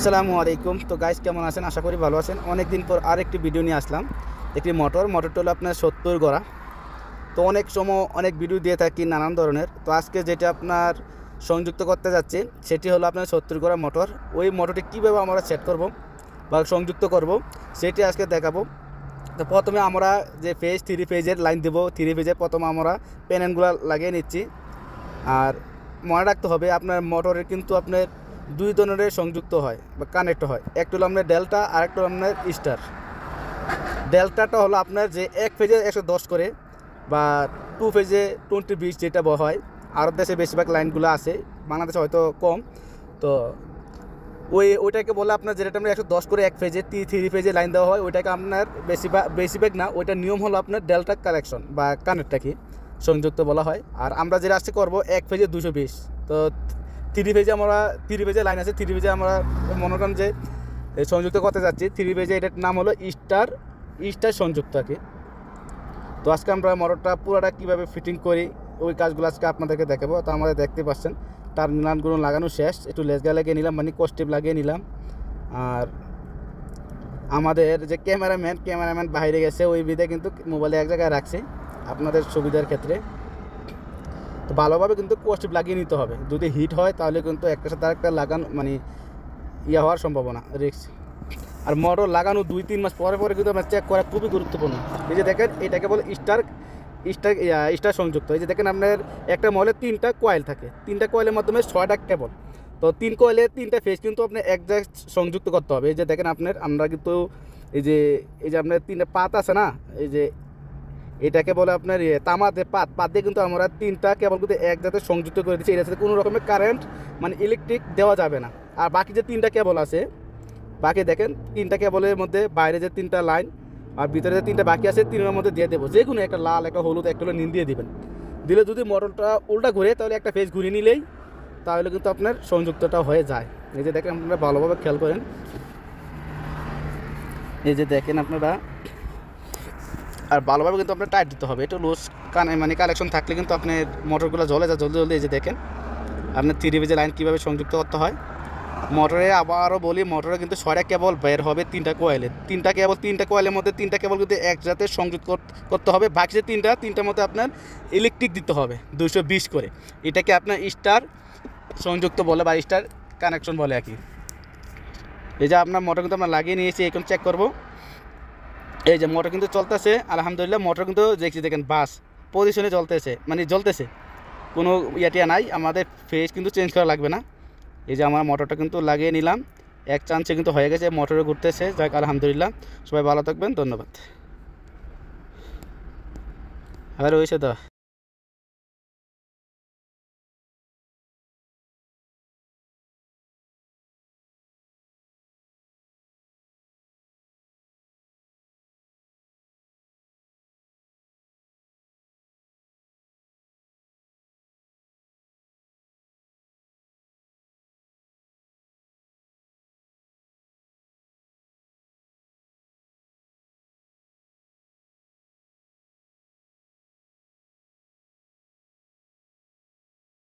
আসসালামু আলাইকুম। তো গাইস কেমন আছেন? আশা করি ভালো আছেন। অনেক দিন পর আরেকটি ভিডিও নিয়ে আসলাম। একটি মোটরটা হলো আপনার 70 গড়া। তো অনেক সময় অনেক ভিডিও দিয়ে থাকি নানান ধরনের। তো আজকে যেটা আপনার সংযুক্ত করতে যাচ্ছি সেটি হলো আপনার 70 গড়া মোটর। ওই মোটরটি কীভাবে আমরা সেট করব বা সংযুক্ত করব সেটি আজকে দেখাবো। তো প্রথমে আমরা যে ফেজ 3 ফেজের লাইন দেবো, 3 ফেজে প্রথমে আমরা প্যানেলগুলো লাগিয়ে নিচ্ছি। আর মনে রাখতে হবে আপনার মোটরের কিন্তু আপনার দুই ধরনের সংযুক্ত হয় বা কানেক্ট হয়। একটা হলো আপনার ডেল্টা আর একটা হলো আপনার স্টার। ডেল্টাটা হলো আপনার যে এক ফেজে 110 করে বা 2 ফেজে 20-20 যেটা হয়। আরব দেশে বেশিরভাগ লাইনগুলো আছে, বাংলাদেশে হয়তো কম। তো ওইটাকে বলে আপনার যেটা আমরা 110 করে এক ফেজে 3 ফেজে লাইন দেওয়া হয়, ওইটাকে আপনার বেশিরভাগ না, ওইটার নিয়ম হলো আপনার ডেল্টা কানেকশন বা কানেক্টটাকে সংযুক্ত বলা হয়। আর আমরা যেটা আসছে করবো এক ফেজে 220। তো 3 ফেজে লাইন আছে, 3 ফেজে আমরা মনে করেন যে সংযুক্ত করতে যাচ্ছি 3 ফেজে। এটার নাম হলো স্টার সংযুক্ত আর কি। তো আজকে আমরা মোটরটা পুরোটা কীভাবে ফিটিং করি ওই কাজগুলো আজকে আপনাদেরকে দেখাবো। তো আমাদের দেখতে পাচ্ছেন টার্মিনালগুলো লাগানো শেষ, একটু লেসগা লাগিয়ে নিলাম, মানে কস্টিপ লাগিয়ে নিলাম। আর আমাদের যে ক্যামেরাম্যান বাইরে গেছে, ওই বিধে কিন্তু মোবাইলে এক জায়গায় রাখছি আপনাদের সুবিধার ক্ষেত্রে। তো ভালোভাবে কিন্তু কস্টিপ লাগিয়ে নিতে হবে। যদি হিট হয় তাহলে কিন্তু একটার সাথে আরেকটা লাগানো মানে হওয়ার সম্ভাবনা রিস্ক। আর মোটর লাগানো 2-3 মাস পরে কিন্তু আমরা চেক করা খুবই গুরুত্বপূর্ণ। এই যে দেখেন, এটাকে বলে স্টার সংযুক্ত। এই যে দেখেন আপনার একটা মোবাইলে 3টা কয়েল থাকে, 3টা কয়েলের মাধ্যমে 6টা কেবল। তো 3 কয়েলে 3টা ফেজ কিন্তু আপনার এক জায়গায় সংযুক্ত করতে হবে। এই যে দেখেন আমরা কিন্তু এই যে আপনার 3টা পাত আছে না, এই যে এটাকে বলে আপনার তামাতে পাত দিয়ে কিন্তু আমরা 3টা কেবল কিন্তু এক জায়গায় সংযুক্ত করে দিচ্ছি। এটার সাথে কোনো রকমের কারেন্ট মানে ইলেকট্রিক দেওয়া যাবে না। আর বাকি যে 3টা কেবল আছে, বাকি দেখেন 3টা কেবলের মধ্যে বাইরে যে 3টা লাইন আর ভিতরে যে 3টা বাকি আছে, 3টার মধ্যে দিয়ে দেবো। যে কোনো একটা লাল, একটা হলুদ, একটা হলো নীল দিয়ে দেবেন। দিলে যদি মোটরটা উল্টা ঘুরে তাহলে একটা ফেজ ঘুরিয়ে নিলেই তাহলে কিন্তু আপনার সংযুক্তটা হয়ে যায়। এই যে দেখেন, আপনারা ভালোভাবে খেয়াল করেন। এই যে দেখেন আপনারা, আর ভালোভাবে কিন্তু আপনার টাইট দিতে হবে। একটু লুজ মানে কালেকশন থাকলে কিন্তু আপনার মোটরগুলো জ্বলে যায় জলদি। এই যে দেখেন আপনার 3 ফেজের লাইন কীভাবে সংযুক্ত করতে হয়। মোটরে আবারও বলি, মোটরে কিন্তু 6টা কেবল বের হবে 3টা কয়েলে। 3টা কয়েলের মধ্যে 3টা কেবল কিন্তু একসাথে সংযুক্ত করতে হবে। বাকি যে 3টার মধ্যে আপনার ইলেকট্রিক দিতে হবে 220 করে। এটাকে আপনার স্টার সংযুক্ত বলে বা স্টার কানেকশন বলে আর কি। এই যে আপনার মোটর কিন্তু আমরা লাগিয়ে নিয়েছি, এখন চেক করব। এই যে মোটর কিন্তু চলতেছে আলহামদুলিল্লাহ। মোটর কিন্তু দেখছি, দেখেন বাস পজিশনে জ্বলতেছে, কোনো ইয়াটিয়া নাই। আমাদের ফেজ কিন্তু চেঞ্জ করা লাগবে না। এই যে আমার মোটরটা কিন্তু লাগিয়ে নিলাম, এক চান্সে কিন্তু হয়ে গেছে, মোটরে ঘুরতেছে। যাক আলহামদুলিল্লাহ। সবাই ভালো থাকবেন, ধন্যবাদ। আর হয়েছে তো।